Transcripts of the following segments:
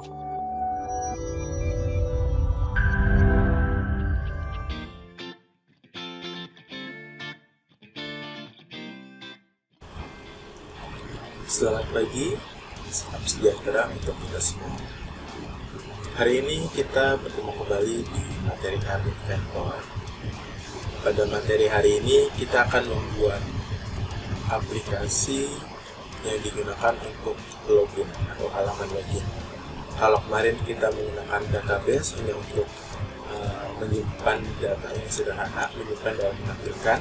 Selamat pagi, salam sejahtera untuk kita semua. Hari ini kita bertemu kembali di materi App Inventor. Pada materi hari ini kita akan membuat aplikasi yang digunakan untuk login atau halaman login. Kalau kemarin kita menggunakan database hanya untuk menyimpan data yang sederhana, menyimpan dan menampilkan.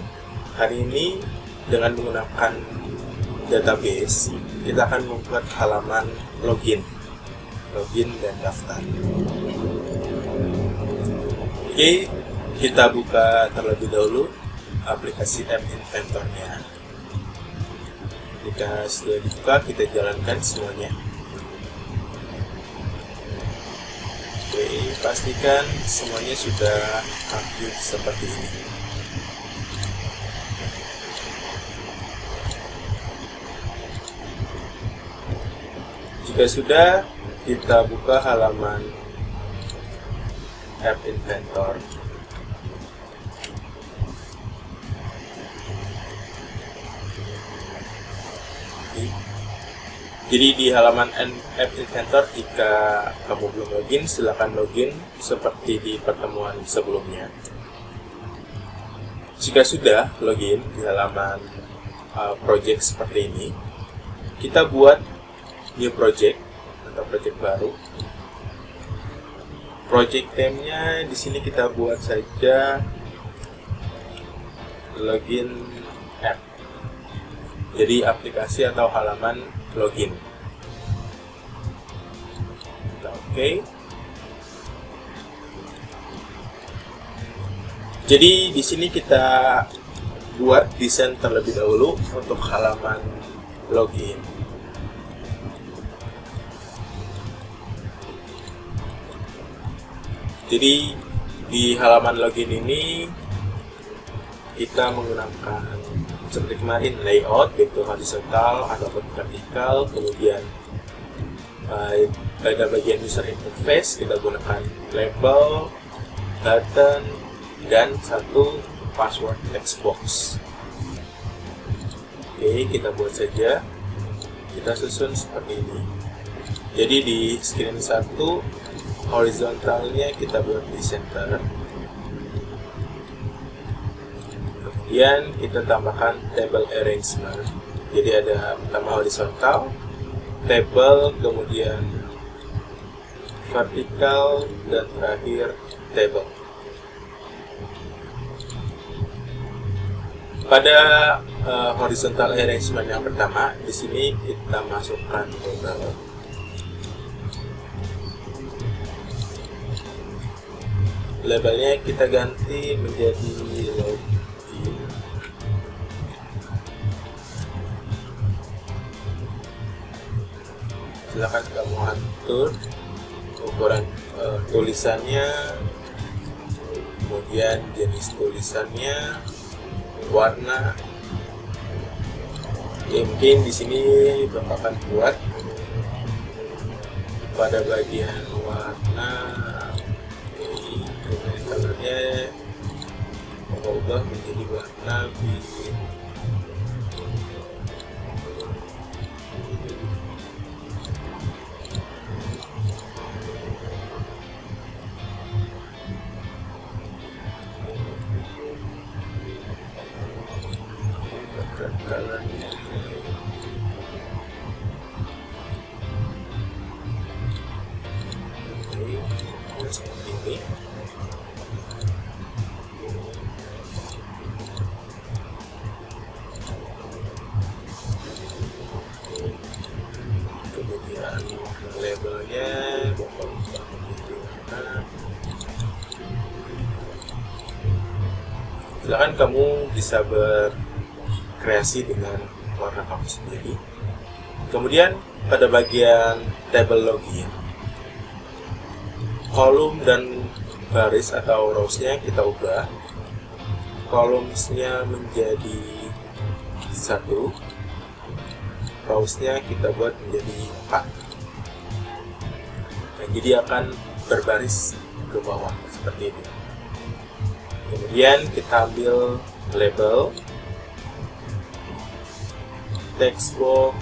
Hari ini dengan menggunakan database, kita akan membuat halaman login dan daftar. Oke, kita buka terlebih dahulu aplikasi App Inventor-nya. Jika sudah dibuka, kita jalankan semuanya. Oke, pastikan semuanya sudah aktif seperti ini. Jika sudah, kita buka halaman App Inventor. Jadi di halaman App Inventor, jika kamu belum login, silakan login seperti di pertemuan sebelumnya. Jika sudah login di halaman project seperti ini, kita buat new project atau project baru. Project name-nya di sini kita buat saja login app. Jadi aplikasi atau halaman login. Oke. Jadi di sini kita buat desain terlebih dahulu untuk halaman login. Jadi di halaman login ini kita menggunakan seperti kemarin layout, baik itu horizontal ataupun vertikal. Kemudian pada bagian user interface kita gunakan label, button, dan satu password text box. Oke, kita buat saja. Kita susun seperti ini. Jadi di screen 1 horizontalnya kita buat di center. Kemudian kita tambahkan table arrangement. Jadi ada pertama horizontal, table, kemudian vertikal, dan terakhir table. Pada horizontal arrangement yang pertama, di sini kita masukkan table. Labelnya kita ganti menjadi login. Silakan kamu atur ukuran tulisannya, kemudian jenis tulisannya, warna. Mungkin di sini Bapak akan buat pada bagian warna. Colornya berubah menjadi warna biru. Colornya seperti ini. Labelnya silakan kamu bisa berkreasi dengan warna kamu sendiri. Kemudian pada bagian table login, kolom dan baris atau rows-nya kita ubah. Kolomsnya menjadi 1, rows-nya kita buat menjadi 4. Nah, jadi akan berbaris ke bawah seperti ini. Kemudian kita ambil label, text box,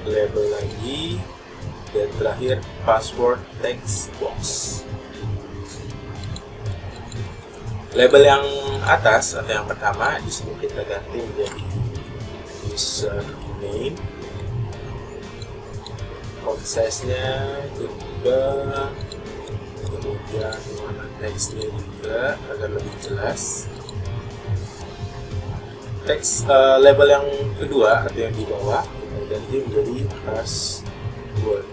label lagi, dan terakhir password text box. Label yang atas atau yang pertama di sini kita ganti menjadi username. Font size-nya juga, kemudian warna teksnya juga agar lebih jelas. Teks label yang kedua atau yang di bawah kita ganti menjadi password.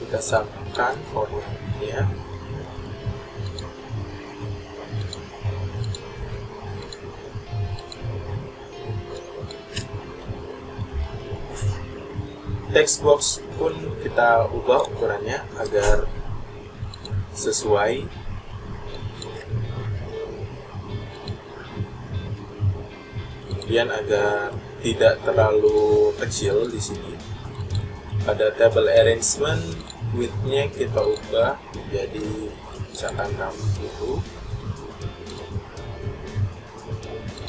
Kita samakan formatnya. Text box pun kita ubah ukurannya agar sesuai. Kemudian agar tidak terlalu kecil di sini. Pada table arrangement, width-nya kita ubah menjadi misalkan 60.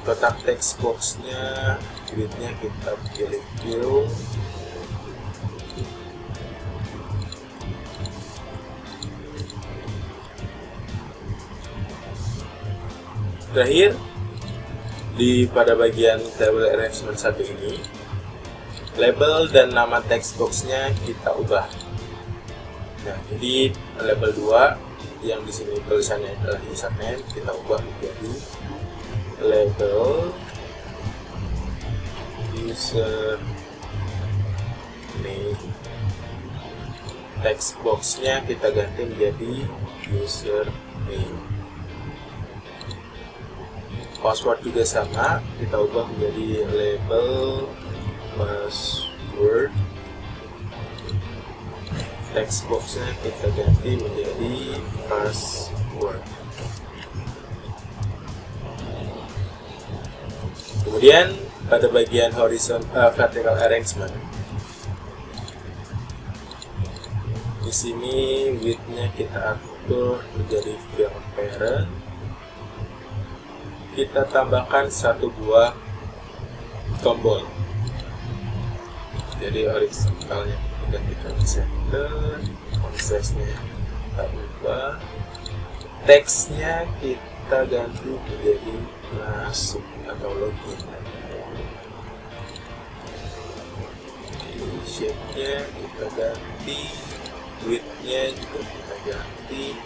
Kotak text box-nya, width-nya kita pilih fill. Terakhir, pada bagian table arrangement 1 ini, label dan nama text box-nya kita ubah. Nah, jadi label 2 yang di sini tulisannya adalah username, kita ubah menjadi label username. Text box-nya kita ganti menjadi username. Password juga sama, kita ubah menjadi label password. Text box-nya kita ganti menjadi password. Kemudian pada bagian vertical arrangement, di sini width-nya kita atur menjadi parent. Kita tambahkan 1 buah tombol. Jadi horizontalnya kita gantikan center, font size-nya kita ubah, teksnya kita ganti menjadi masuk atau login. Shape-nya kita ganti, width-nya juga kita ganti.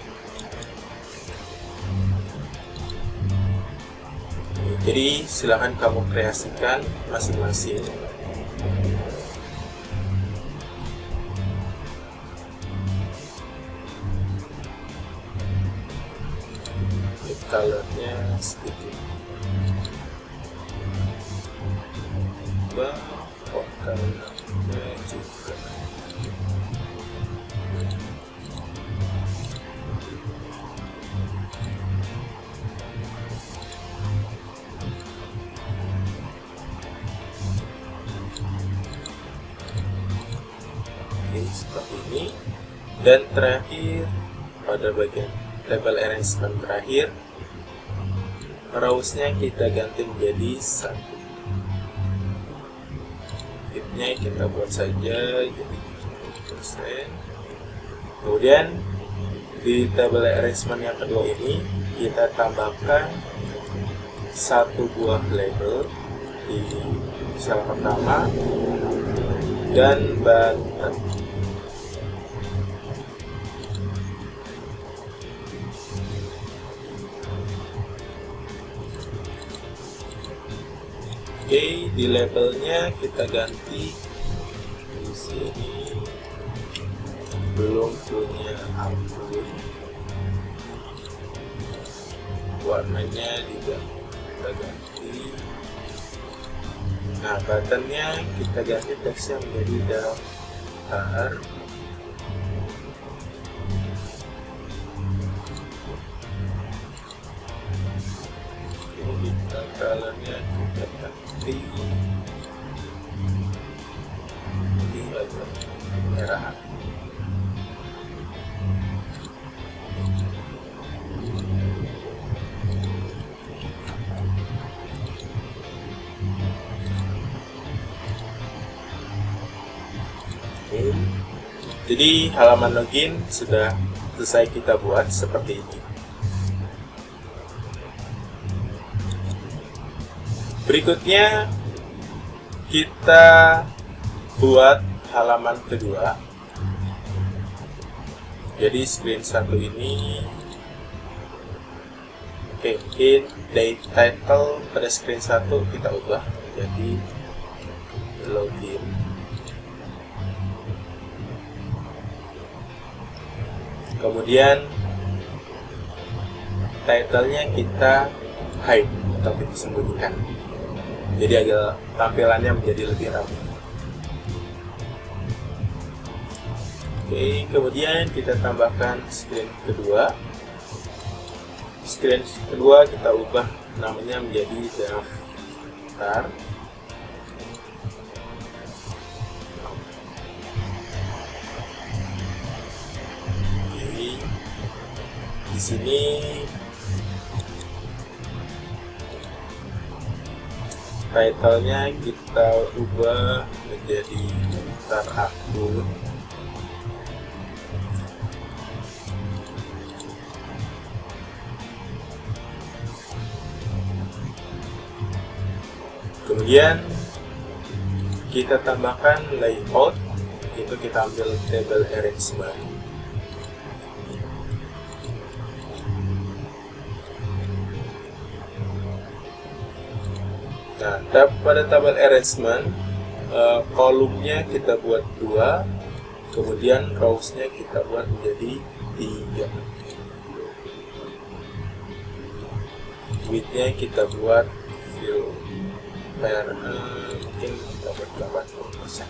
Jadi silahkan kamu kreasikan masing-masing. Colornya sedikit font colornya juga. Seperti ini. Dan terakhir, pada bagian table arrangement terakhir, rows-nya kita ganti menjadi 1. Width-nya kita buat saja jadi 70%. Kemudian di table arrangement yang kedua ini kita tambahkan 1 buah label di sel pertama dan button. Oke, di labelnya kita ganti di sini belum punya ampun, warnanya juga kita ganti. Nah, buttonnya kita ganti teksnya menjadi daftar. Kita colornya kita ganti. Jadi agak sederhana. Oke. Jadi halaman login sudah selesai kita buat seperti ini. Berikutnya kita buat halaman kedua. Jadi screen 1 ini, oke, mungkin title pada screen 1 kita ubah jadi login. Kemudian title-nya kita hide atau kita sembunyikan. Jadi agar tampilannya menjadi lebih rapi. Oke, kemudian kita tambahkan screen kedua. Screen kedua kita ubah namanya menjadi daftar. Di sini title-nya kita ubah menjadi daftar akun. Kemudian kita tambahkan layout, itu kita ambil table arrangement. Nah, pada tabel arrangement, kolomnya kita buat 2, kemudian rows-nya kita buat menjadi 3. Width-nya kita buat fill mungkin kita buat 80%.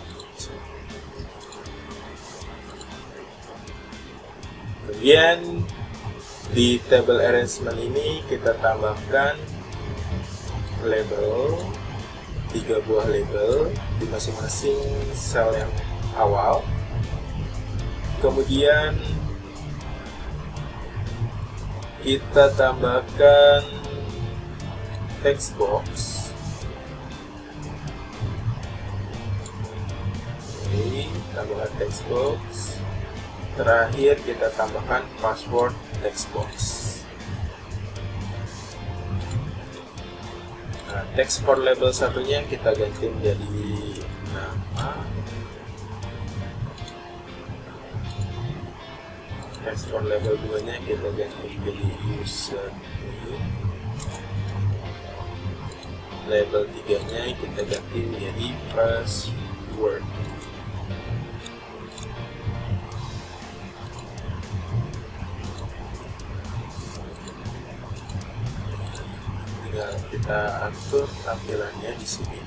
Kemudian di table arrangement ini kita tambahkan label, 3 buah label di masing-masing sel yang awal. Kemudian kita tambahkan text box. Oke, tambahkan text box. Terakhir kita tambahkan password text box. Nah, text for label satunya kita ganti menjadi nama. Text for label 2-nya kita ganti menjadi username. Label 3-nya kita ganti menjadi password. Kita atur tampilannya di sini.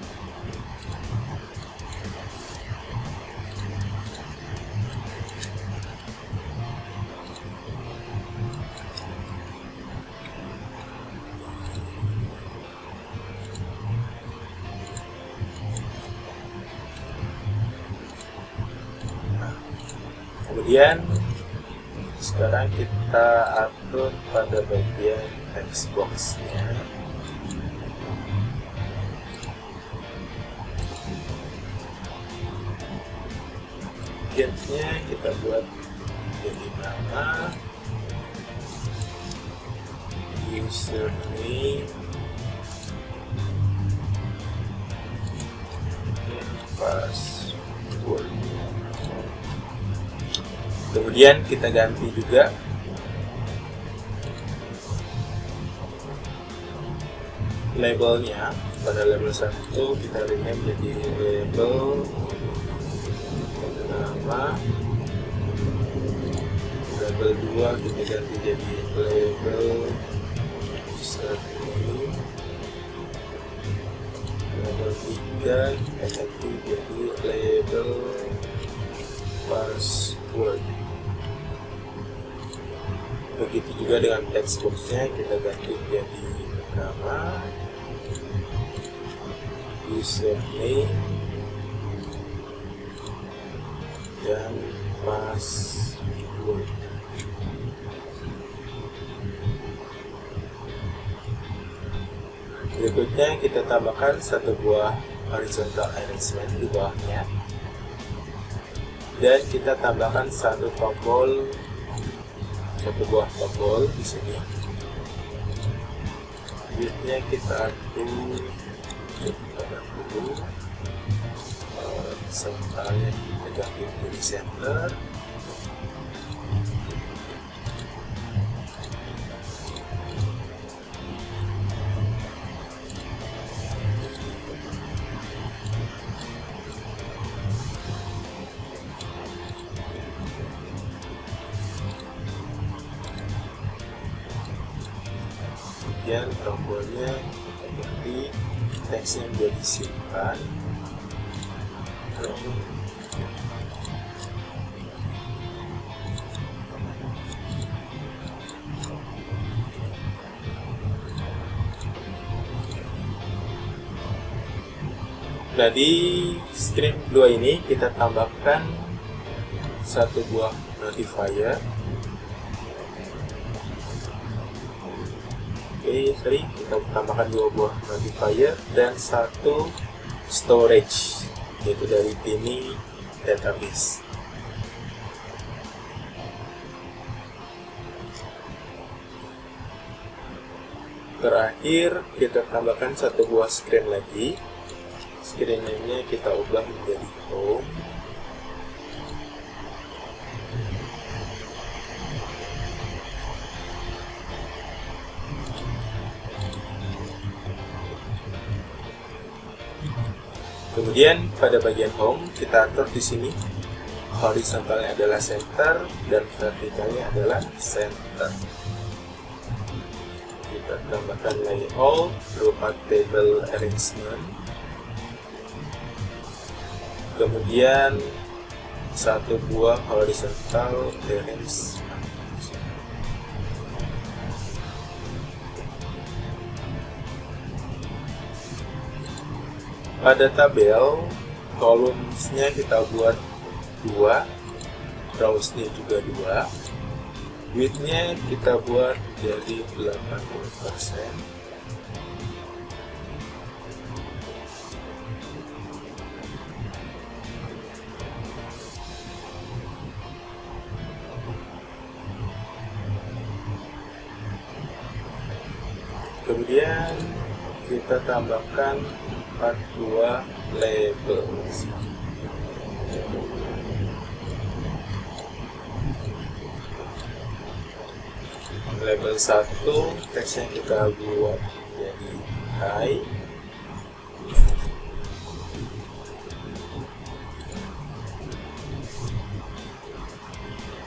Nah, kemudian sekarang kita atur pada bagian text box-nya. Nya kita buat jadi nama, username, password. Kemudian kita ganti juga labelnya. Pada label 1 kita rename jadi label nama, label 2 kita ganti jadi label username, label 3 kita ganti jadi label password. Begitu juga dengan text box-nya kita ganti jadi nama, username, dan password. Berikutnya kita tambahkan satu buah horizontal arrangement di bawahnya, dan kita tambahkan satu buah tombol di sini. Width-nya kita atur dulu, sentalnya kita ganti di center. Kemudian tombolnya kita ganti, teksnya sudah disimpan. Nah, di screen 2 ini kita tambahkan satu buah notifier. Kita tambahkan dua buah notifier dan satu storage, yaitu dari Tiny Database. Terakhir kita tambahkan satu buah screen lagi. Screen name-nya kita ubah menjadi home. Kemudian pada bagian home kita atur di sini horizontalnya adalah center dan vertikalnya adalah center. Kita tambahkan layout berupa table arrangement. Kemudian satu buah horizontal arrangement. Pada tabel, columns-nya kita buat 2, rows-nya juga 2, width-nya kita buat jadi 80%. Kemudian kita tambahkan 42 label. Label 1 teksnya kita buat jadi high.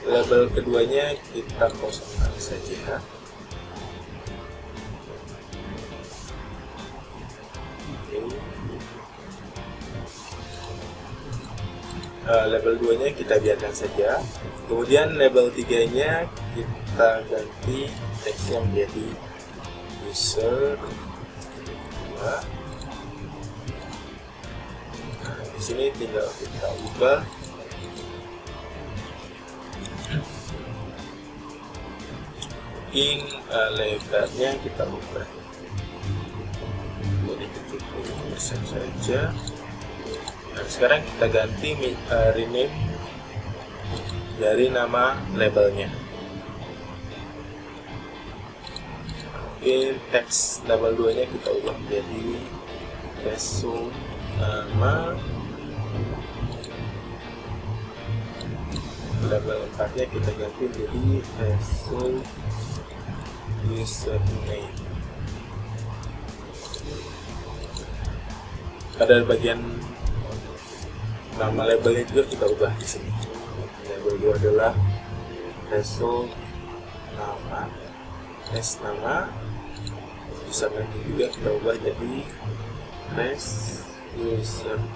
Label keduanya kita kosongkan saja. Label 2 nya kita biarkan saja. Kemudian label 3 nya kita ganti teksnya menjadi user 2. Nah, di sini tinggal kita ubah lebarnya, kita ubah jadi 70% saja. Nah, sekarang kita ganti rename dari nama labelnya. Oke, teks label 2 nya kita ubah menjadi resume nama. Label 4 nya kita ganti menjadi resume username. Pada bagian nama labelnya juga kita ubah di sini. Label 2 adalah resume nama, res nama, username juga kita ubah jadi res username.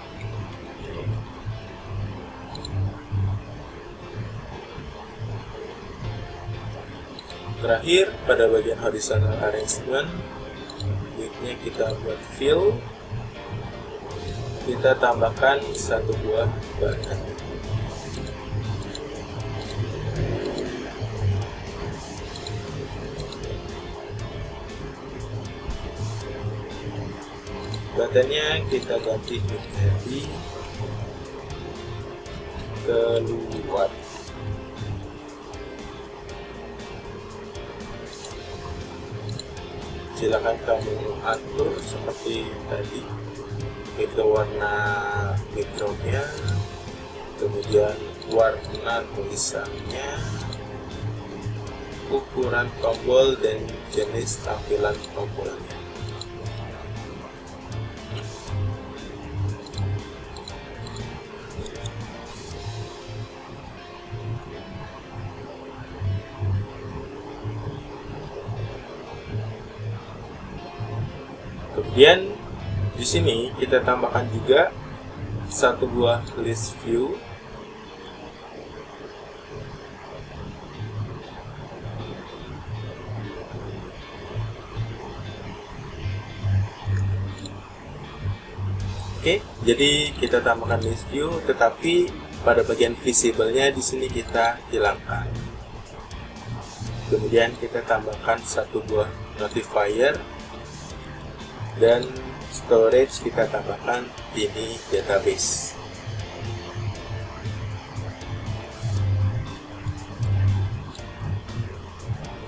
Terakhir pada bagian horizontal arrangement, width-nya kita buat fill. Kita tambahkan satu buah button. kecepatannya kita ganti menjadi keluar. Silakan kamu atur seperti tadi, itu warna backgroundnya, kemudian warna tulisannya, ukuran tombol, dan jenis tampilan tombolnya. Kemudian di sini kita tambahkan juga satu buah list view. Oke, jadi kita tambahkan list view, tetapi pada bagian visible-nya di sini kita hilangkan. Kemudian kita tambahkan satu buah notifier, dan storage kita tambahkan ini database.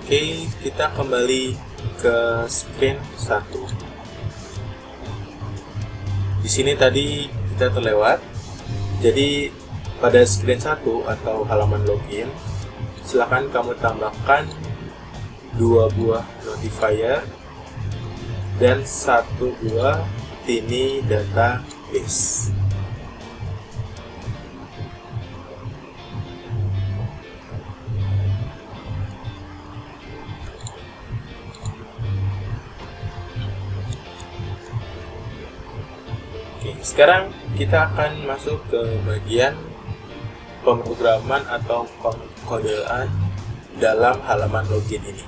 Oke, kita kembali ke screen 1. Di sini tadi kita terlewat. Jadi pada screen 1 atau halaman login, silakan kamu tambahkan 2 buah notifier dan 1 buah Tiny database. Oke, sekarang kita akan masuk ke bagian pemrograman atau pengkodean dalam halaman login ini.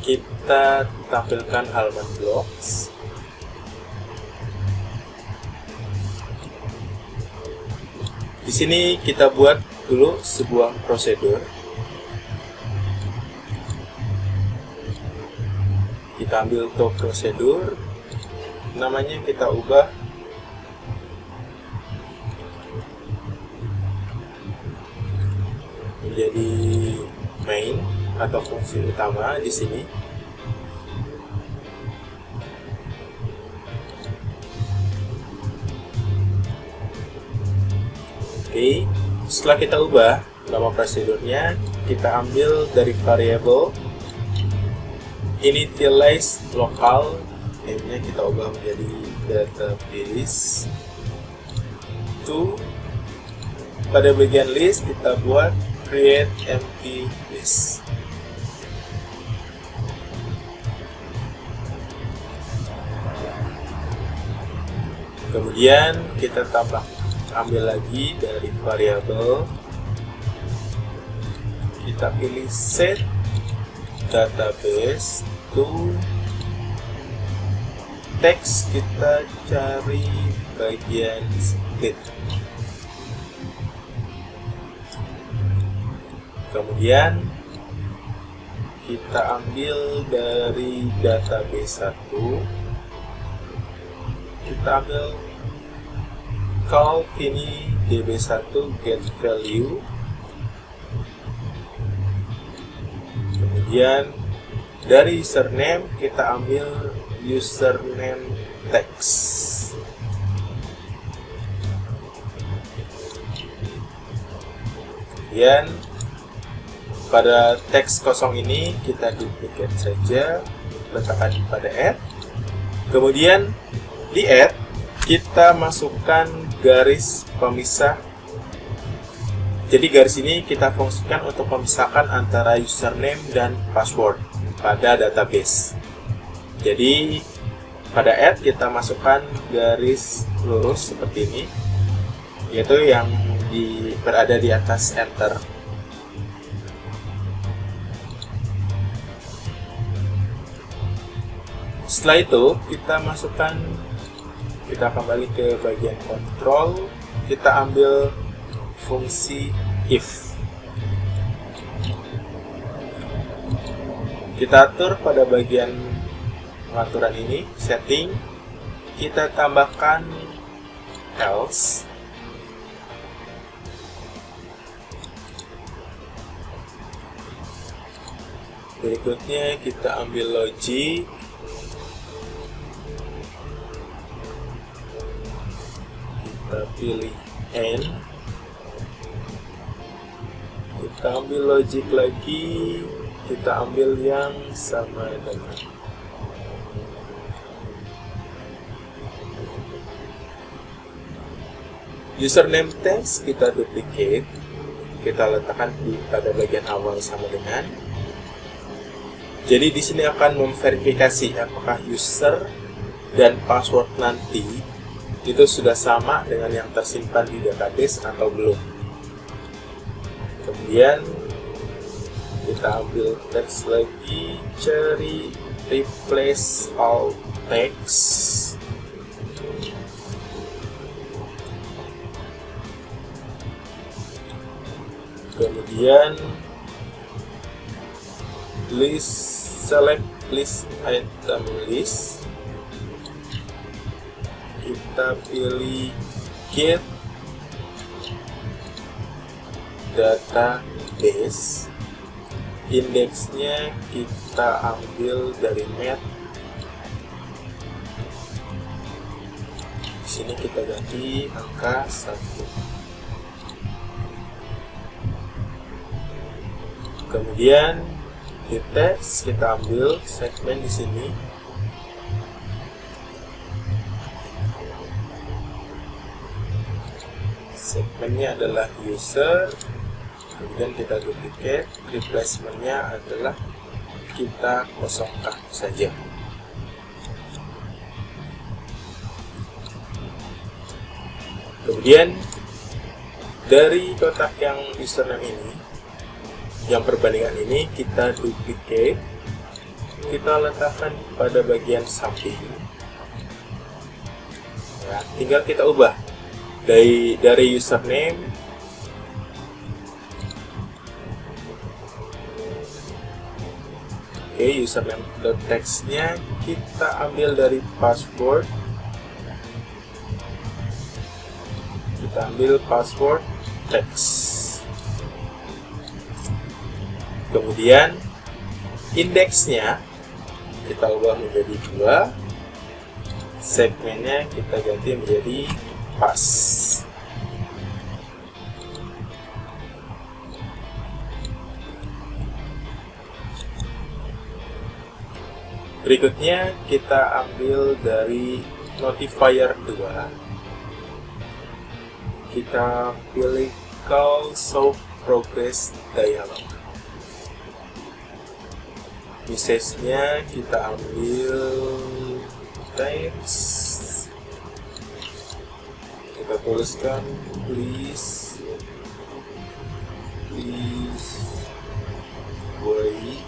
Kita tampilkan halaman blocks. Di sini kita buat dulu sebuah prosedur. Kita ambil to prosedur, namanya kita ubah menjadi main atau fungsi utama di sini. Oke, setelah kita ubah nama prosedurnya, kita ambil dari variable initialize local, name-nya kita ubah menjadi database. Pada bagian list kita buat create empty list. Kemudian kita ambil lagi dari variabel, kita pilih set database to text, kita cari bagian split. Kemudian kita ambil dari database 1, kita ambil call ini db1 get value. Kemudian dari username kita ambil username text. Kemudian pada teks kosong ini kita duplicate saja, letakkan pada add. Kemudian di add kita masukkan garis pemisah. Jadi garis ini kita fungsikan untuk memisahkan antara username dan password pada database. Jadi pada add kita masukkan garis lurus seperti ini, yaitu yang berada di atas enter. Setelah itu kita kembali ke bagian kontrol, kita ambil fungsi if. Kita atur pada bagian pengaturan ini, setting, kita tambahkan else. Berikutnya kita ambil logic. Kita pilih and. Kita ambil logic lagi. Kita ambil yang sama dengan username text, kita duplicate, kita letakkan pada bagian awal sama dengan. Jadi di sini akan memverifikasi apakah user dan password nanti itu sudah sama dengan yang tersimpan di database atau belum. Kemudian kita ambil teks lagi, cari replace all text. Kemudian select list item list. Kita pilih get database. Indeksnya kita ambil dari mat. Di sini kita ganti angka 1. Kemudian di teks kita ambil segmen di sini. Segmennya adalah user. Kemudian kita duplicate. Replacementnya adalah kita kosongkan saja. Kemudian dari kotak yang username ini, yang perbandingan ini kita duplicate, kita letakkan pada bagian samping. Ya, tinggal kita ubah dari username username text-nya kita ambil dari password. Kita ambil password text. Kemudian indeksnya kita ubah menjadi 2, segmennya kita ganti menjadi pas. Berikutnya kita ambil dari notifier 2, kita pilih call show progress dialog. Message-nya kita ambil teks, kita tuliskan please wait.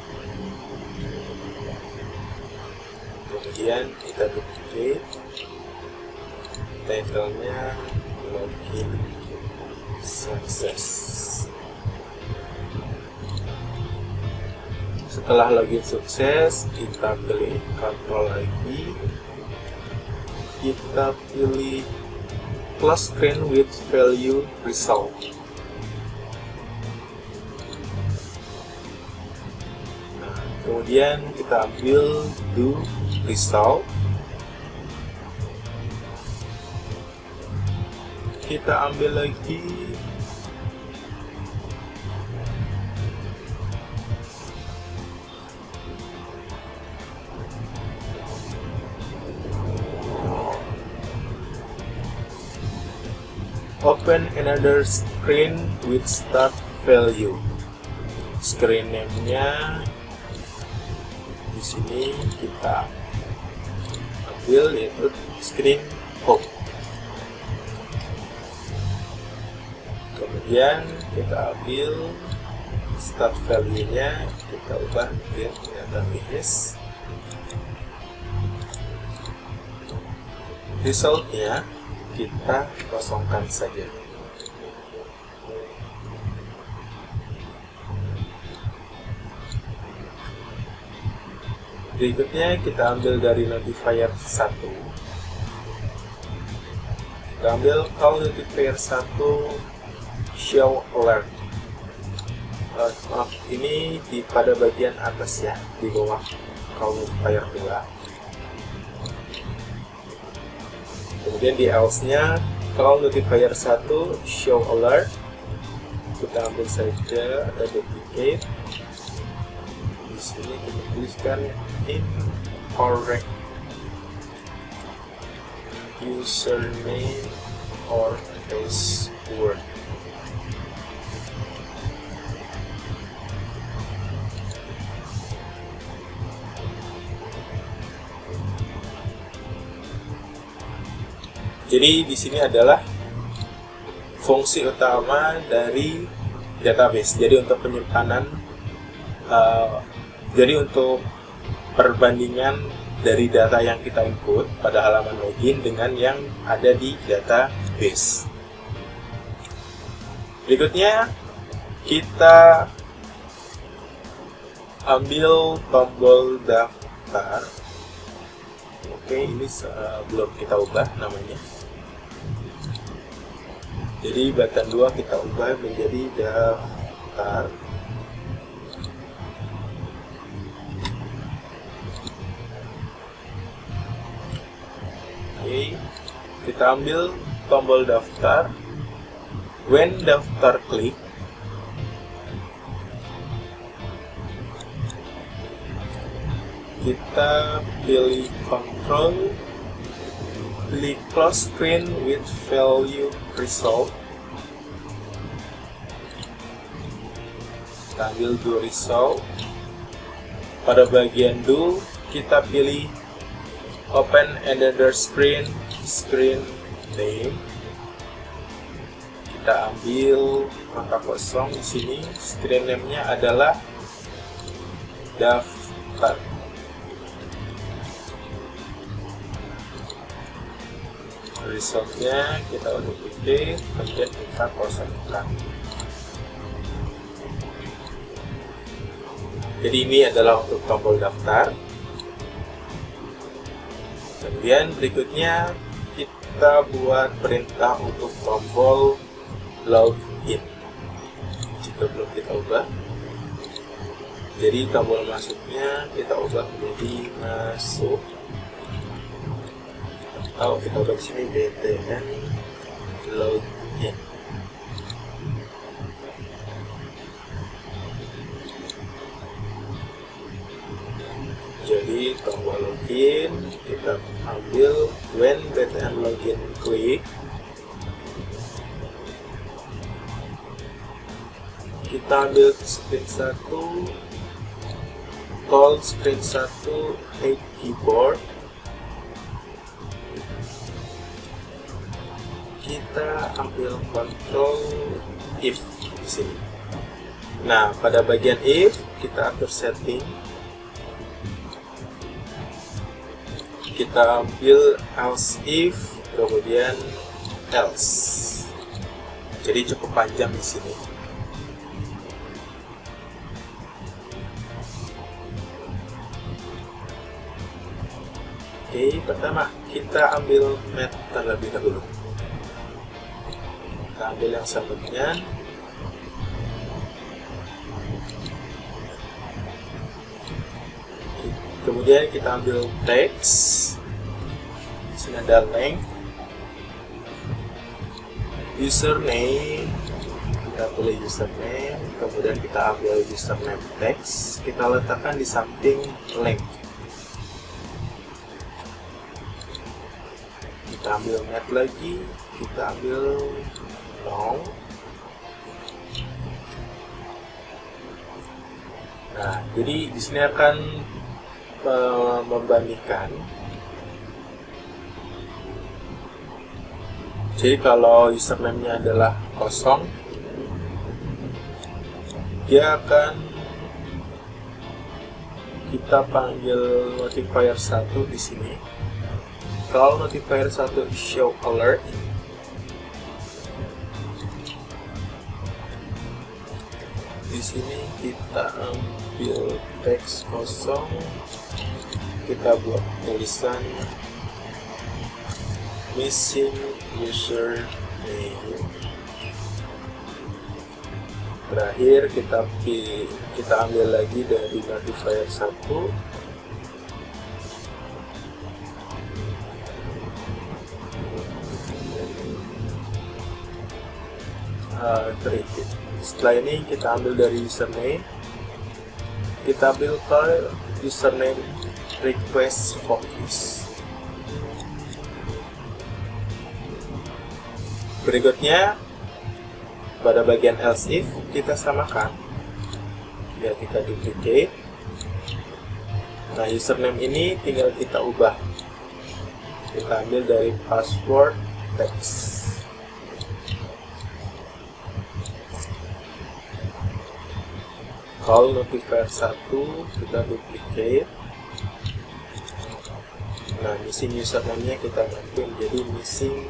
Kemudian kita duplicate, title-nya login success. Setelah login sukses, kita pilih control lagi, kita pilih close screen with value result. Nah, kemudian kita ambil do result, kita ambil lagi open another screen with start value. Screen name-nya di sini kita ambil yaitu screen home. Kemudian kita ambil start value-nya, kita ubah ke database. Result-nya kita kosongkan saja. Berikutnya kita ambil dari notifier 1, kita ambil call notifier 1 show alert. Maaf, ini pada bagian atas ya, di bawah call notifier 2. Kemudian di else nya call notifier 1 show alert, kita ambil saja, ada duplicate. Di sini kita tuliskan incorrect username or password. Jadi di sini adalah fungsi utama dari database. Jadi untuk penyimpanan, jadi untuk perbandingan dari data yang kita input pada halaman login dengan yang ada di database. Berikutnya kita ambil tombol daftar. Oke, ini belum kita ubah namanya. Jadi button 2 kita ubah menjadi daftar. Oke, kita ambil tombol daftar. When daftar klik, kita pilih control, pilih close screen with value result. Kita ambil do result. Pada bagian do, kita pilih open another screen, screen name. Kita ambil kotak kosong di sini. Screen name-nya adalah daftar. Resultnya kita duplicate, kemudian kita kosongkan. Jadi ini adalah untuk tombol daftar. Kemudian berikutnya kita buat perintah untuk tombol login. Jika belum kita ubah, jadi tombol masuknya kita ubah menjadi masuk. Atau kita ubah di sini btn login. Jadi tombol login kita ambil when btn login klik, kita ambil screen 1, call screen 1 hide keyboard. Kita ambil control if di sini. Nah, pada bagian if kita atur setting. Kita ambil else if, kemudian else. Jadi cukup panjang di sini. Oke, pertama kita ambil math terlebih dahulu. Kita ambil yang sebutnya. Kemudian kita ambil text. Di sini ada length, username. Kita pilih username. Kemudian kita ambil username text. Kita letakkan di samping length. Kita ambil math lagi. Kita ambil long. Nah, jadi di sini akan membandingkan. Jadi kalau username-nya adalah kosong, dia akan kita panggil notifier 1 di sini. Kalau notifier 1 show alert, di sini kita ambil teks kosong, kita buat tulisan missing user name. Terakhir kita ambil lagi dari notifier 1. Setelah ini kita ambil dari username, kita ambil file username request focus. Berikutnya pada bagian else if kita samakan, ya kita duplicate. Nah, username ini tinggal kita ubah, kita ambil dari password text. Call notifier 1 kita duplicate. Nah, missing username-nya kita ganti menjadi missing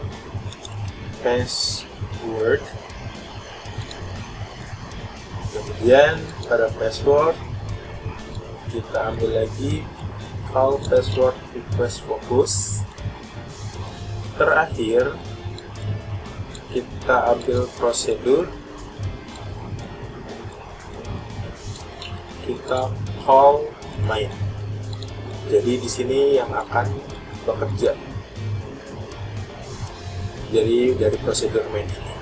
password. Kemudian pada password kita ambil lagi call password request focus. Terakhir kita ambil prosedur, kita call main. Jadi di sini yang akan bekerja. Jadi dari prosedur main ini.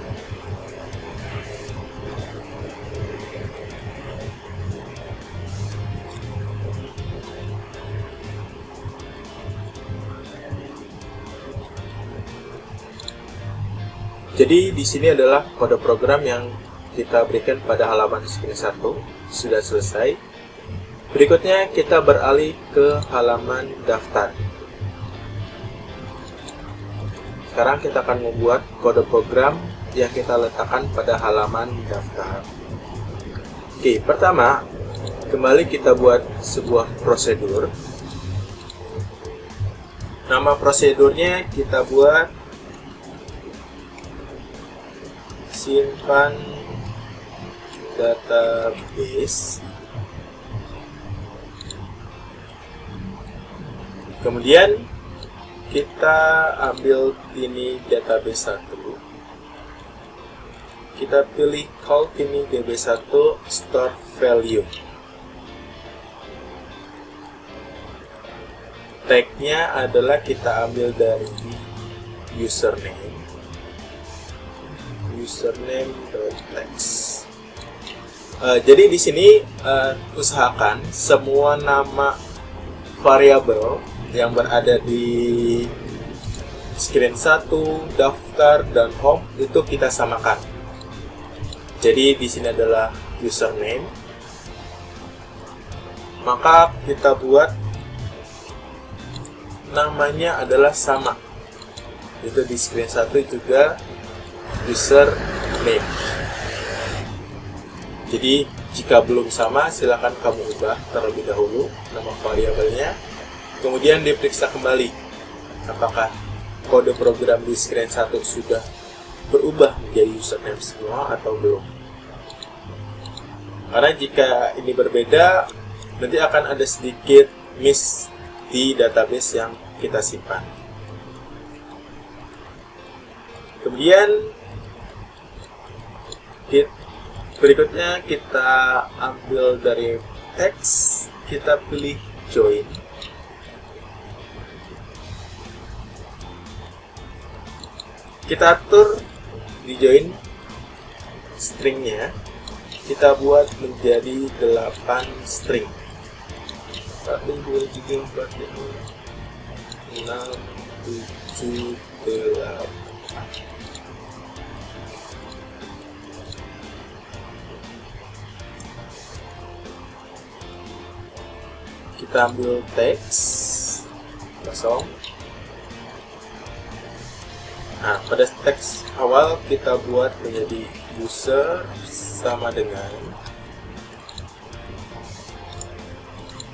Jadi di sini adalah kode program yang kita berikan pada halaman screen 1. Sudah selesai. Berikutnya kita beralih ke halaman daftar. Sekarang kita akan membuat kode program yang kita letakkan pada halaman daftar. Oke, pertama kembali kita buat sebuah prosedur. Nama prosedurnya kita buat simpan database. Kemudian kita ambil ini database 1. Kita pilih call ini db1 store value. Tag-nya adalah kita ambil dari username. Username.text. Jadi di sini usahakan semua nama variabel yang berada di screen 1, daftar, dan home itu kita samakan. Jadi di sini adalah username. Maka kita buat namanya adalah sama. Itu di screen 1 juga username. Jadi jika belum sama, silakan kamu ubah terlebih dahulu nama variabelnya. Kemudian diperiksa kembali apakah kode program di screen 1 sudah berubah menjadi username semua atau belum. Karena jika ini berbeda, nanti akan ada sedikit miss di database yang kita simpan. Kemudian berikutnya kita ambil dari teks, kita pilih join. Kita atur di join stringnya, kita buat menjadi 8 string. 1, 2, 3, 4, 5, 6, 7, 8. Kita ambil teks kosong. Nah, pada teks awal kita buat menjadi user sama dengan,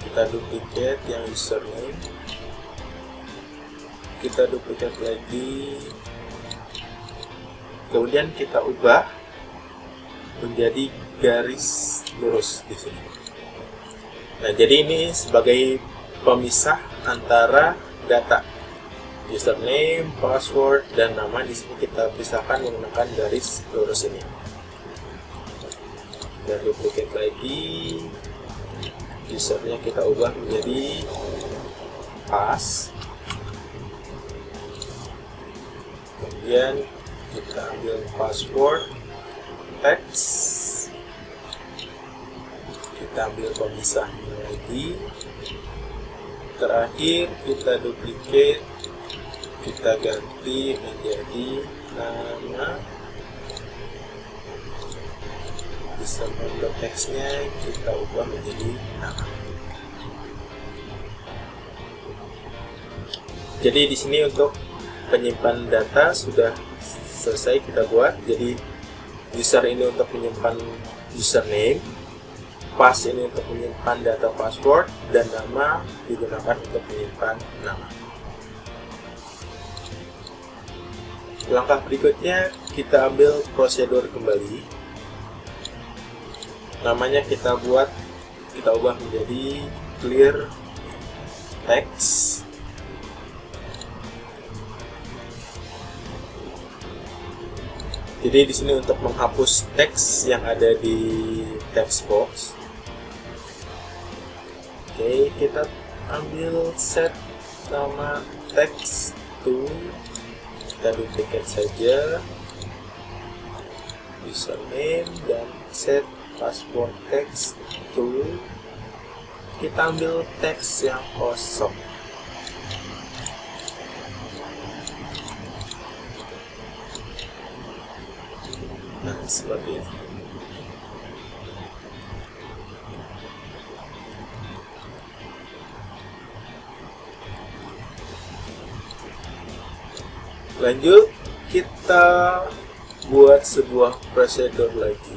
kita duplicate yang username, kita duplicate lagi, kemudian kita ubah menjadi garis lurus di sini. Nah, jadi ini sebagai pemisah antara data. username, password, dan nama. Di sini kita pisahkan menggunakan garis lurus ini. Dan duplicate lagi, usernya kita ubah menjadi pass. Kemudian kita ambil password, text, kita ambil pemisahnya lagi. Terakhir kita duplicate, kita ganti menjadi nama. Username teksnya kita ubah menjadi nama. Jadi di sini untuk penyimpan data sudah selesai kita buat. Jadi user ini untuk menyimpan username, pass ini untuk menyimpan data password, dan nama digunakan untuk menyimpan nama. Langkah berikutnya kita ambil prosedur kembali. Namanya kita ubah menjadi clear text. Jadi di sini untuk menghapus teks yang ada di text box. Oke, kita ambil set nama text to, kita duplicate saja username, dan set password text to, kita ambil teks yang kosong. Nah, seperti ini. Lanjut, kita buat sebuah prosedur lagi.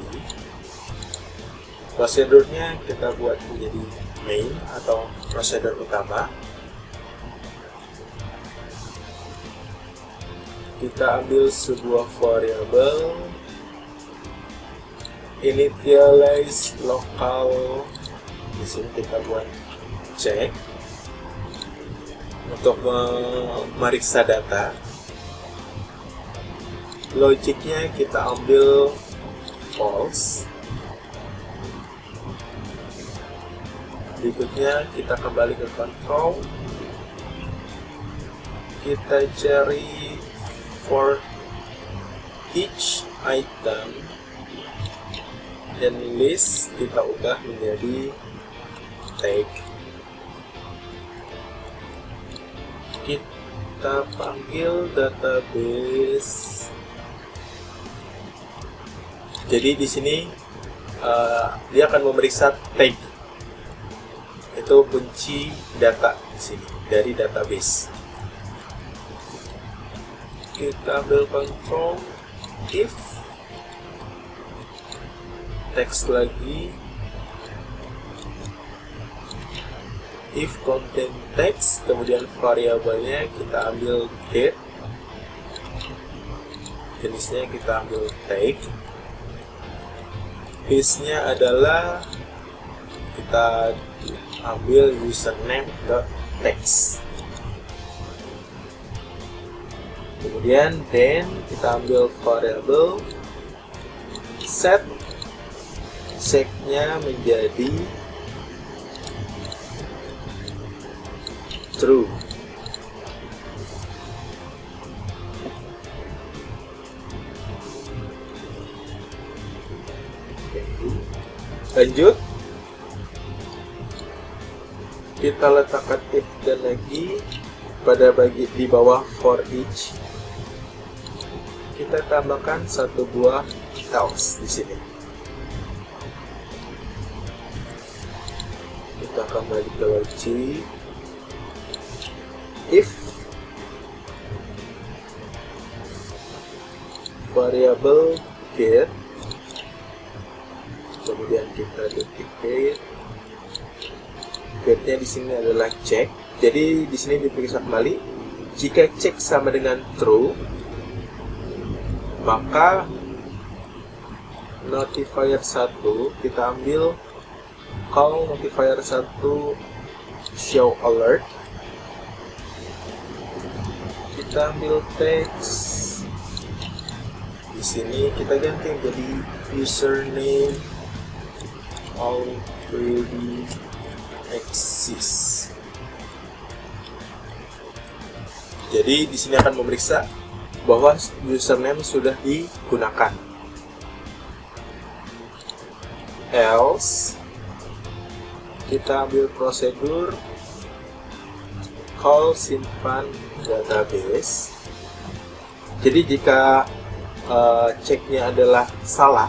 Prosedurnya kita buat menjadi main atau prosedur utama. Kita ambil sebuah variabel, initialize local. Di sini kita buat check untuk memeriksa data. Logiknya kita ambil false. Berikutnya kita kembali ke control. Kita cari for each item, dan list kita ubah menjadi tag. Kita panggil database. Jadi di sini dia akan memeriksa tag. Itu kunci data di sini dari database. Kita ambil control, if text lagi, if contain text, kemudian variabelnya kita ambil get, jenisnya kita ambil tag, base-nya adalah kita ambil username.text. Kemudian then kita ambil variable set, set-nya menjadi true. Lanjut, kita letakkan if dan lagi pada di bawah for each. Kita tambahkan satu buah else di sini. Kita kembali ke logic, if variable get, kemudian kita duplicate. Getnya di sini adalah check. Jadi di sini diperiksa kembali. Jika check sama dengan true, maka notifier 1 kita ambil call notifier 1 show alert. kita ambil teks. Di sini kita ganti jadi username already exists. Jadi di sini akan memeriksa bahwa username sudah digunakan. Else kita ambil prosedur call simpan database. Jadi jika ceknya adalah salah,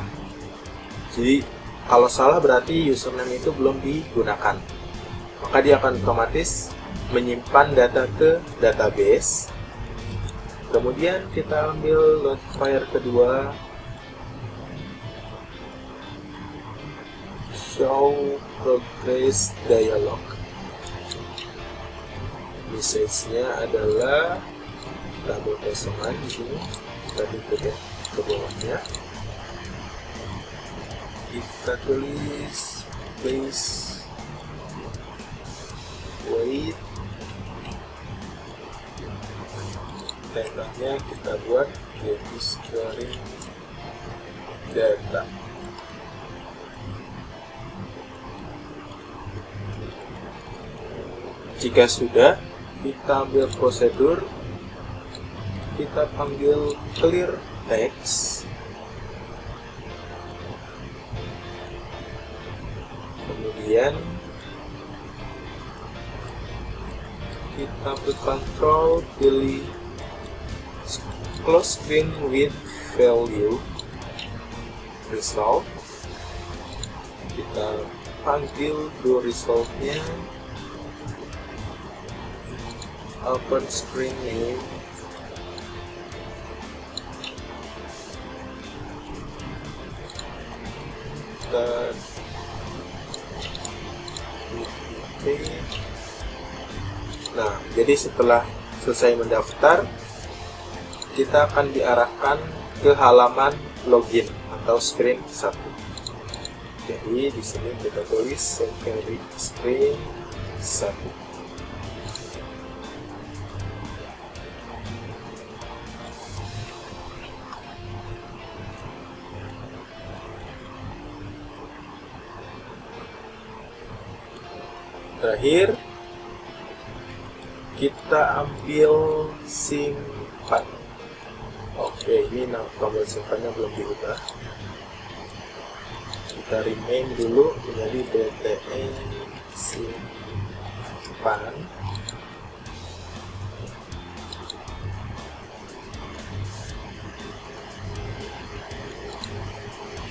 jadi kalau salah berarti username itu belum digunakan, maka dia akan otomatis menyimpan data ke database. Kemudian kita ambil notifier kedua, show progress dialog. Message-nya adalah tabel kosongan di sini. Kita diklik ke bawahnya. Kita tulis please wait. Tengahnya kita buat registering data. Jika sudah, kita ambil prosedur, kita panggil clear text, kemudian kita berkontrol pilih close screen with value result, kita panggil do resultnya open screen name, dan nah, jadi setelah selesai mendaftar, kita akan diarahkan ke halaman login atau screen 1. Jadi di sini kita tulis secondary screen 1. Terakhir, kita ambil simpan. Oke, ini tombol simpannya belum diubah. Kita rename dulu menjadi btn simpan.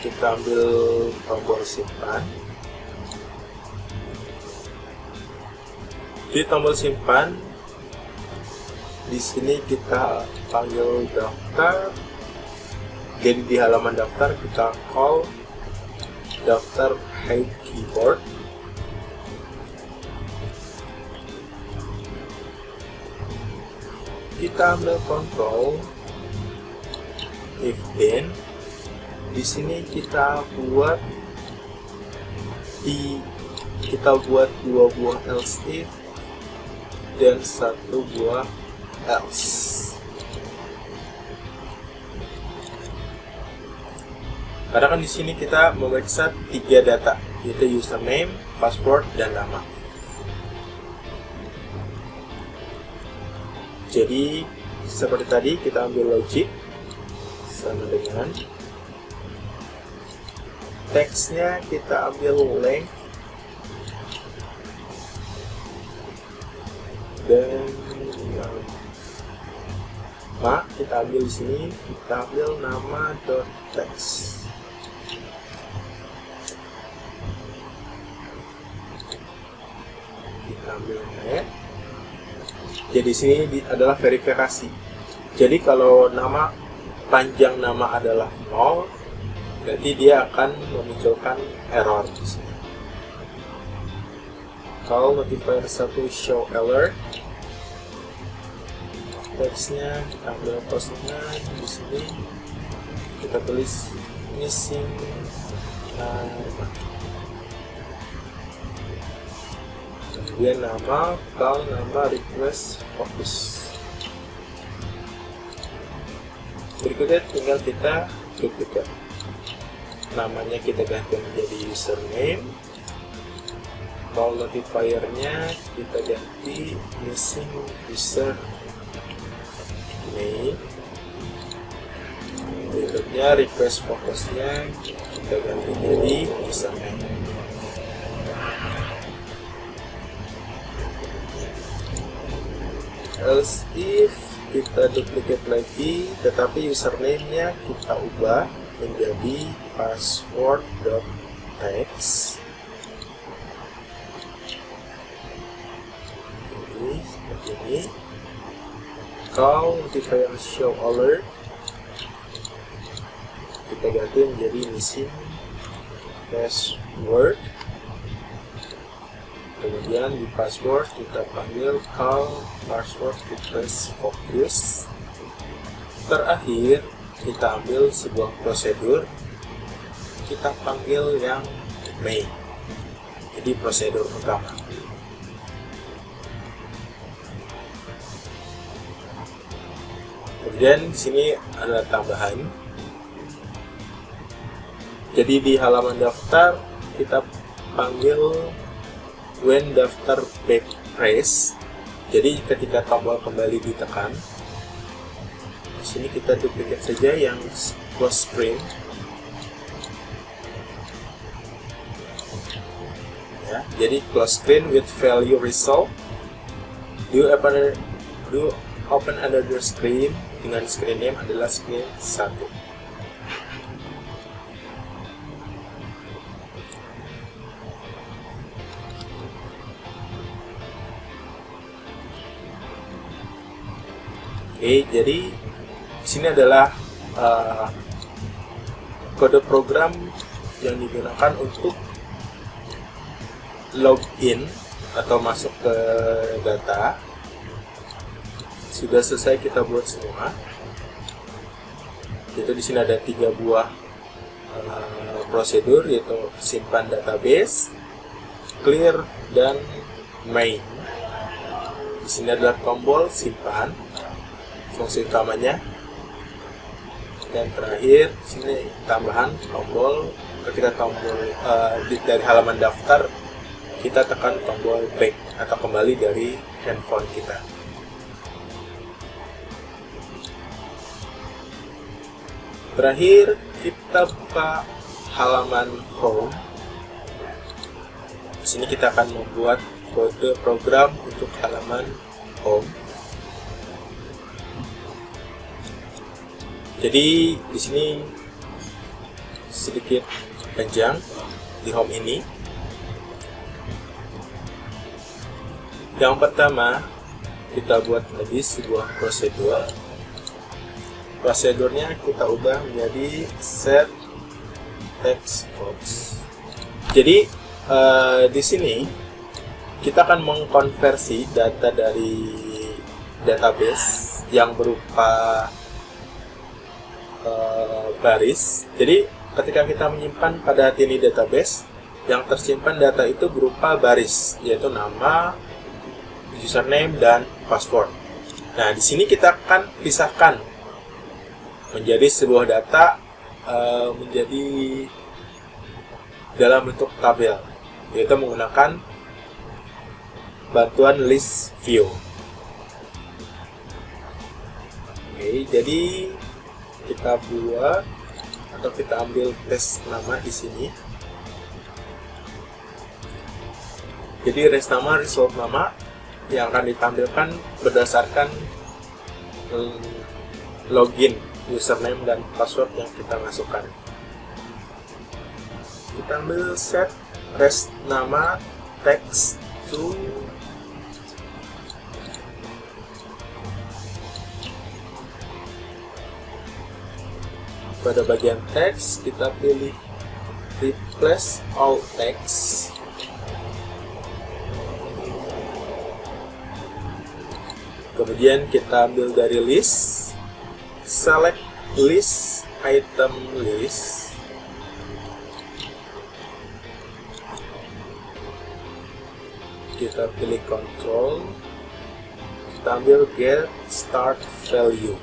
Kita ambil tombol simpan. Di tombol simpan, di sini kita panggil daftar. Jadi di halaman daftar kita call daftar hide keyboard. Kita ambil control if then. Di sini kita buat dua buah else if dan 1 buah else. Karena kan di sini kita memeriksa 3 data, yaitu username, password, dan nama. Jadi seperti tadi kita ambil logic sama dengan teksnya kita ambil length dan nama kita ambil di sini, kita ambil nama .text. Kita ambil net. Jadi sini adalah verifikasi. Jadi kalau nama panjang nama adalah 0, berarti dia akan memunculkan error di sini. Kalau notifier 1 show alert, teksnya kita ambil kosongan di sini, kita tulis missing nama, kemudian nama, kalau nama request focus. Berikutnya tinggal kita duplicate. Namanya kita ganti menjadi username. Call notifier-nya kita ganti missing user name. Berikutnya request fokusnya kita ganti jadi username. Else if kita duplicate lagi, tetapi username-nya kita ubah menjadi password.text. Ini seperti ini. Call notifier show alert kita ganti menjadi missing password. Kemudian di password kita panggil call password request focus. Terakhir kita ambil sebuah prosedur, kita panggil yang main. Jadi prosedur utama. Kemudian di sini ada tambahan. Jadi di halaman daftar kita panggil when daftar back press. Jadi ketika tombol kembali ditekan, di sini kita duplicate saja yang close screen. Ya, jadi close screen with value result. Do open another screen dengan screen name adalah screen 1. Oke, jadi di sini adalah kode program yang digunakan untuk login atau masuk ke data. Sudah selesai kita buat semua. Jadi di sini ada 3 buah prosedur, yaitu simpan database, clear, dan main. Di sini adalah tombol simpan, fungsi utamanya, dan terakhir sini tambahan tombol. Ketika tombol dari halaman daftar, kita tekan tombol back atau kembali dari handphone kita. Terakhir kita buka halaman home. Di sini kita akan membuat kode program untuk halaman home. Jadi di sini sedikit panjang di home ini. Yang pertama, kita buat lagi sebuah prosedur. Prosedurnya kita ubah menjadi set text box. Jadi di sini kita akan mengkonversi data dari database yang berupa baris. Jadi ketika kita menyimpan pada hati ini database, yang tersimpan data itu berupa baris, yaitu nama, username, dan password. Nah, di sini kita akan pisahkan menjadi sebuah data menjadi dalam bentuk tabel, yaitu menggunakan bantuan list view. Oke, jadi kita buat atau kita ambil res nama di sini. Jadi res nama, result nama yang akan ditampilkan berdasarkan login, username, dan password yang kita masukkan. Kita ambil set res nama text to pada bagian teks kita pilih replace all text. Kemudian kita ambil dari list, select list item list. Kita pilih control, kita ambil get start value.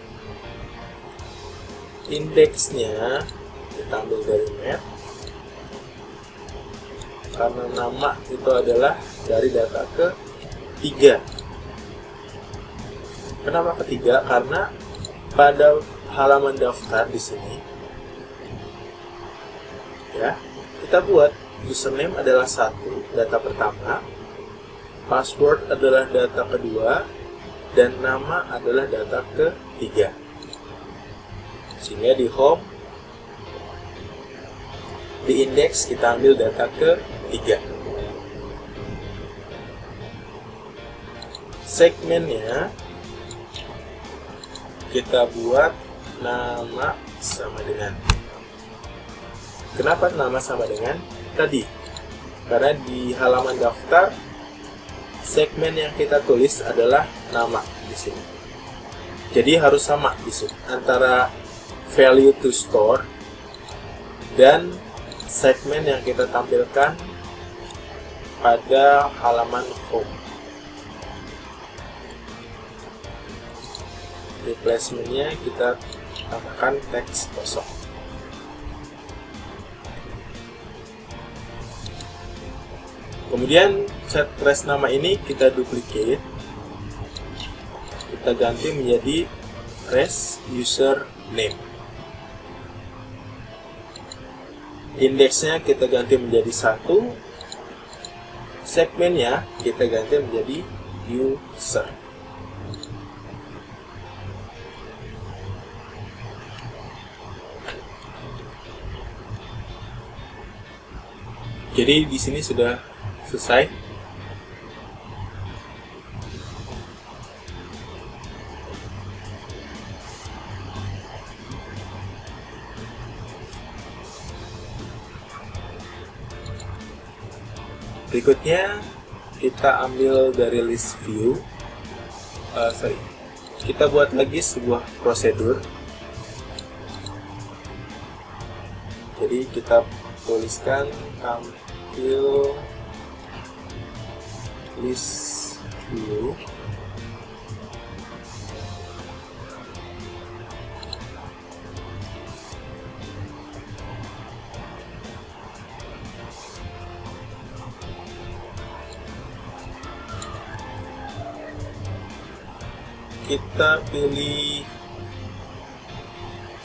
indeksnya kita ambil dari map, karena nama itu adalah dari data ketiga. Kenapa ketiga? Karena pada halaman daftar di sini ya, kita buat username adalah 1, data pertama, password adalah data kedua, dan nama adalah data ketiga. Sehingga di home, di indeks kita ambil data ketiga. Segmennya kita buat nama sama dengan. Kenapa nama sama dengan tadi? Karena di halaman daftar segmen yang kita tulis adalah nama di sini. Jadi harus sama di sini antara value to store dan segmen yang kita tampilkan pada halaman home. Replacementnya kita tambahkan teks kosong. Kemudian set trace nama ini kita duplicate, kita ganti menjadi trace username. Indeksnya kita ganti menjadi 1, segmennya kita ganti menjadi user. Jadi di sini sudah selesai. Berikutnya kita ambil dari list view. Kita buat lagi sebuah prosedur. Jadi kita tuliskan tampil list view kita pilih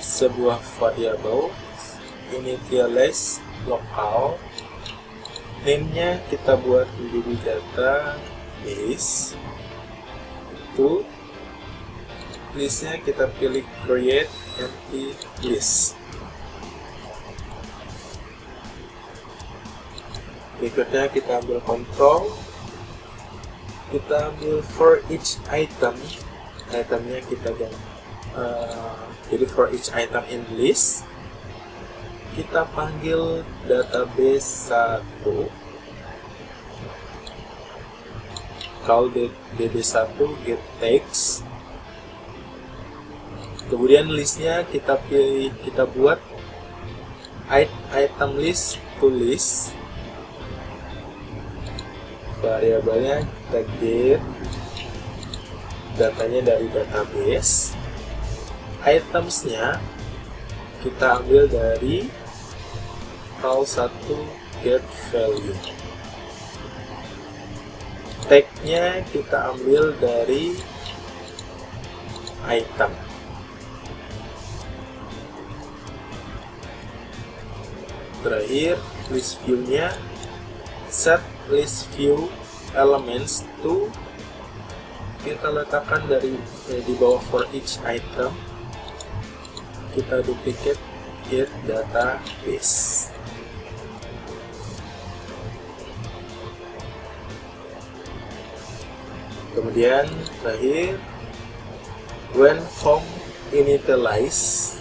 sebuah variabel initialize lokal, name-nya kita buat menjadi database, itu listnya kita pilih create empty list. Berikutnya kita ambil control, kita ambil for each item, itemnya kita ganti jadi for each item in list kita panggil database 1, call db1 get text, kemudian listnya kita pilih, kita buat item list to list, variabelnya kita get datanya dari database, itemsnya kita ambil dari call 1 get value, tag-nya kita ambil dari item, terakhir list view-nya set list view elements to, kita letakkan dari di bawah for each item, kita duplicate get database. Kemudian terakhir when form initialize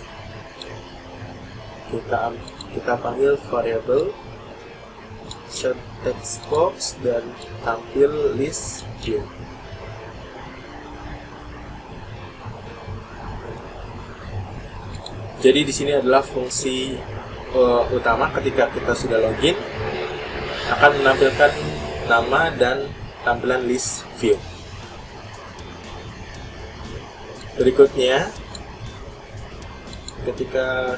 kita panggil variable set text box dan tampil list view. Jadi di sini adalah fungsi utama ketika kita sudah login, akan menampilkan nama dan tampilan list view. ketika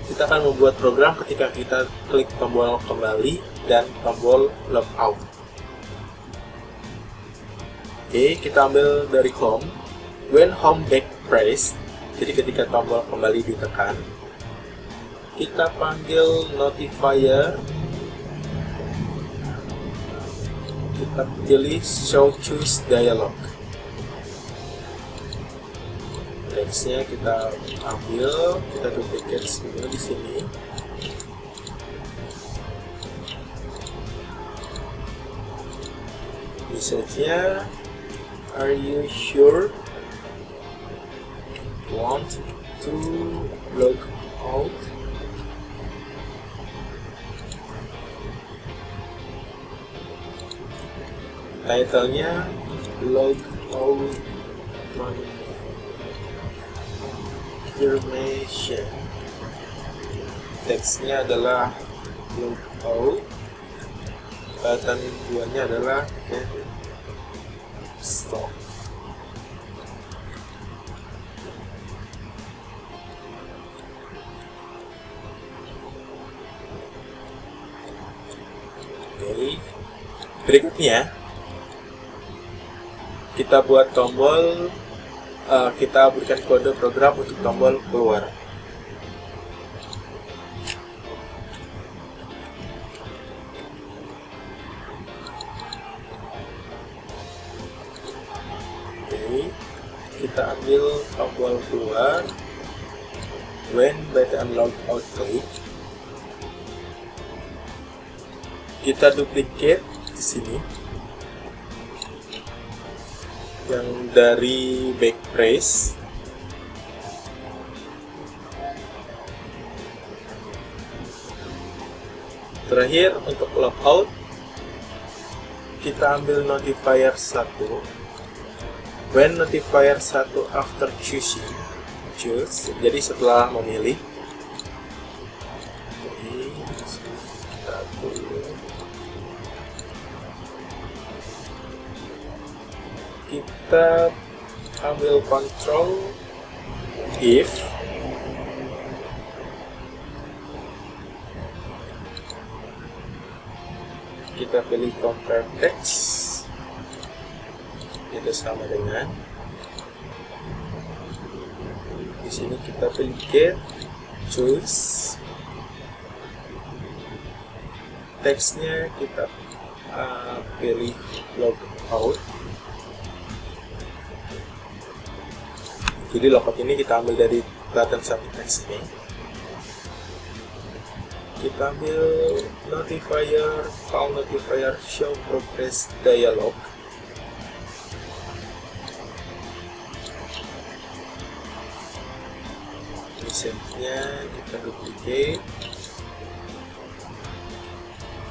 kita akan membuat program ketika kita klik tombol kembali dan tombol logout. Oke, kita ambil dari home. When home back pressed, jadi ketika tombol kembali ditekan, kita panggil notifier. Kita pilih show choose dialog. Textnya kita ambil, kita duplicate semua di sini. Message-nya, are you sure want to log out? Title-nya log out confirmation. Teksnya adalah log out. Button tujuannya adalah stop. Oke. Berikutnya kita buat tombol, kita berikan kode program untuk tombol keluar. Oke, kita ambil tombol keluar. When button logout click, kita duplicate di sini. Yang dari backtrace, terakhir untuk logout kita ambil notifier 1. When notifier 1 after choose, jadi setelah memilih. Kita ambil control if kita pilih compare text, itu sama dengan di sini kita pilih get choose, teksnya kita pilih logout. Jadi logout ini kita ambil dari button submit text ini. Kita ambil notifier, call notifier show progress dialog. Message-nya kita duplicate.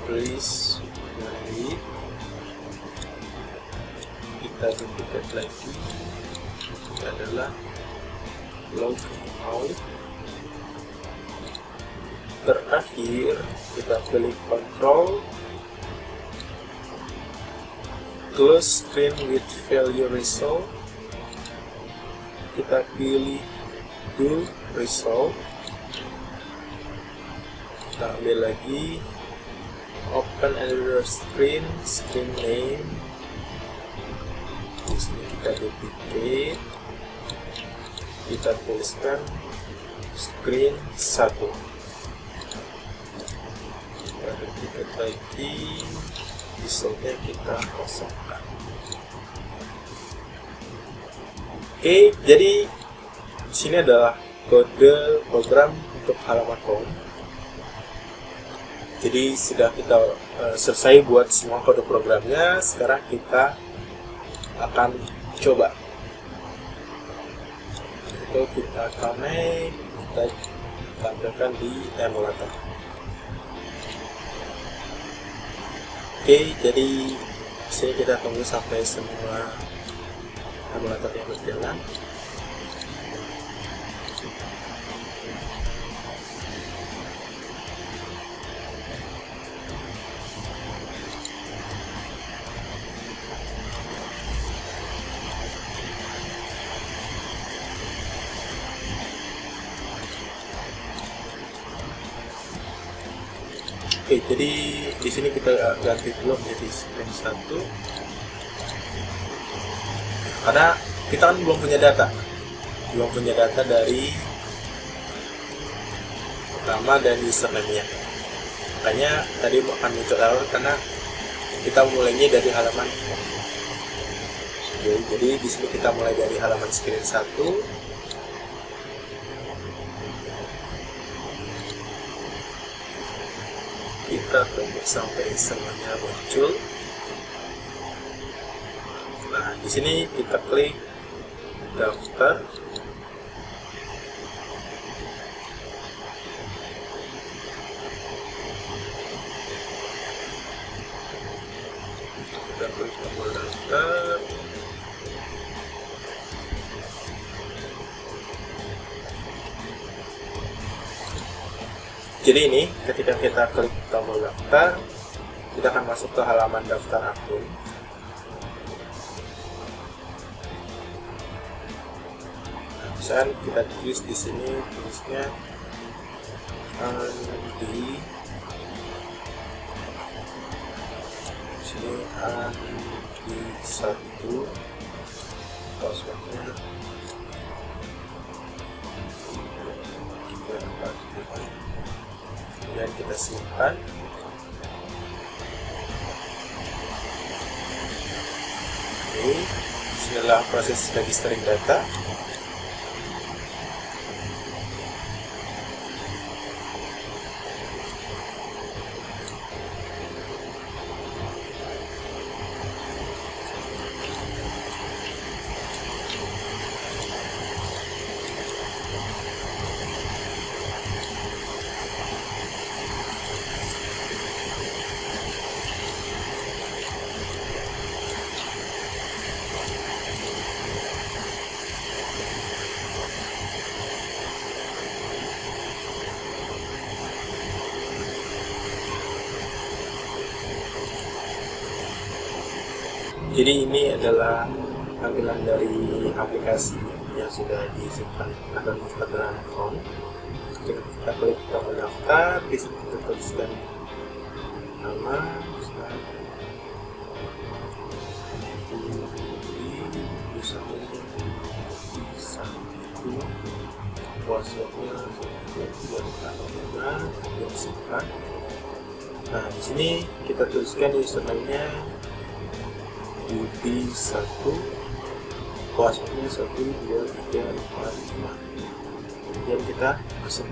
Please wait. Kita duplicate lagi. Ini adalah logout. Terakhir kita pilih control close screen with value result, kita pilih do result, kita ambil lagi open another screen, screen name, di sini kita duplicate, kita tuliskan screen 1, kita duplicate lagi, resultnya kita kosongkan. Oke, jadi di sini adalah kode program untuk halaman home. Jadi sudah kita selesai buat semua kode programnya. Sekarang kita akan coba. Itu kita connect, kita tampilkan di emulator. Oke, jadi sini kita tunggu sampai semua emulatornya berjalan. Oke, jadi di sini kita ganti dulu menjadi screen 1 karena kita kan belum punya data dari nama dan username-nya. Makanya tadi akan muncul error karena kita mulainya dari halaman. Jadi di sini kita mulai dari halaman screen 1. Kita tunggu sampai semuanya muncul. Nah, di sini kita klik daftar. Kita klik tombol daftar. Jadi ini ketika kita klik tombol daftar, kita akan masuk ke halaman daftar akun. Nah, misalnya kita tulis di sini, tulisnya Andi, di sini Andi 1, passwordnya kemudian kita simpan. Oke, inilah proses registering data. Jadi ini adalah tampilan dari aplikasi yang sudah disimpan atau install phone. Kita klik tombol daftar, di sini kita tuliskan nama, passwordnya simpan. Nah, di sini kita tuliskan username-nya Budi 1, passwordnya 1, 2, 3, 4, 5. Kemudian kita masuk.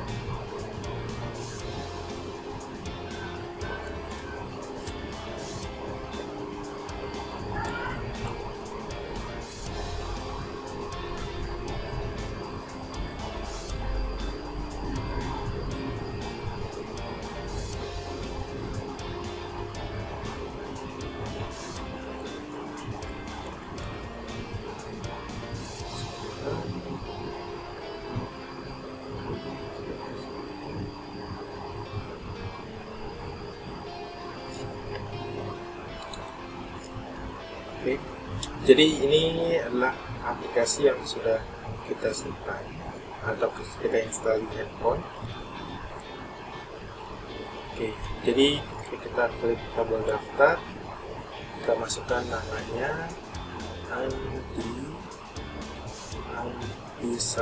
Oke, jadi ini adalah aplikasi yang sudah kita simpan atau kita install di handphone. Oke, jadi kita klik tombol daftar, kita masukkan namanya Andi 1,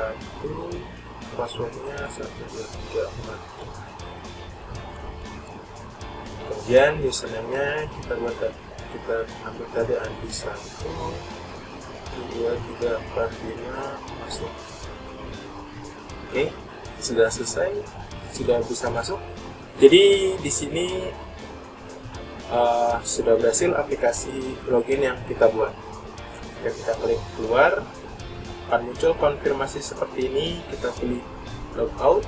passwordnya 1, 2, 3, 4. Kemudian username-nya kita ambil tadi Andi 1, 2, 3, 4, 5, masuk. Oke, sudah selesai, sudah bisa masuk. Jadi di sini sudah berhasil aplikasi login yang kita buat. Jika kita klik keluar, akan muncul konfirmasi seperti ini. Kita pilih logout,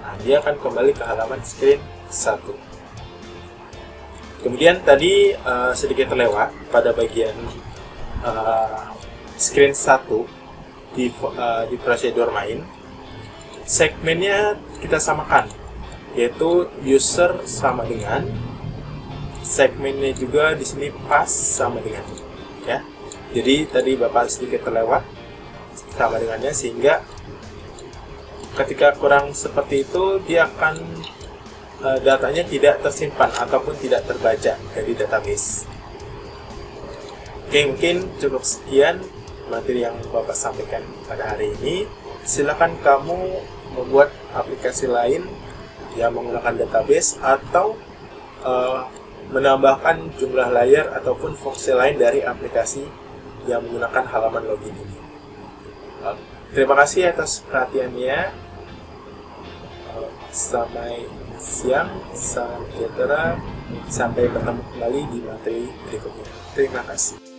nah dia akan kembali ke halaman screen 1. Kemudian tadi sedikit terlewat pada bagian screen 1 di prosedur main, segmennya kita samakan, yaitu user sama dengan, segmennya juga di sini pas sama dengan, ya. Jadi tadi Bapak sedikit terlewat sama dengannya, sehingga ketika kurang seperti itu dia akan datanya tidak tersimpan ataupun tidak terbaca dari database. Oke, mungkin cukup sekian materi yang Bapak sampaikan pada hari ini. Silakan kamu membuat aplikasi lain yang menggunakan database atau menambahkan jumlah layar ataupun fungsi lain dari aplikasi yang menggunakan halaman login ini. Terima kasih atas perhatiannya. Sampai siang, salam sejahtera. Sampai bertemu kembali di materi berikutnya. Terima kasih.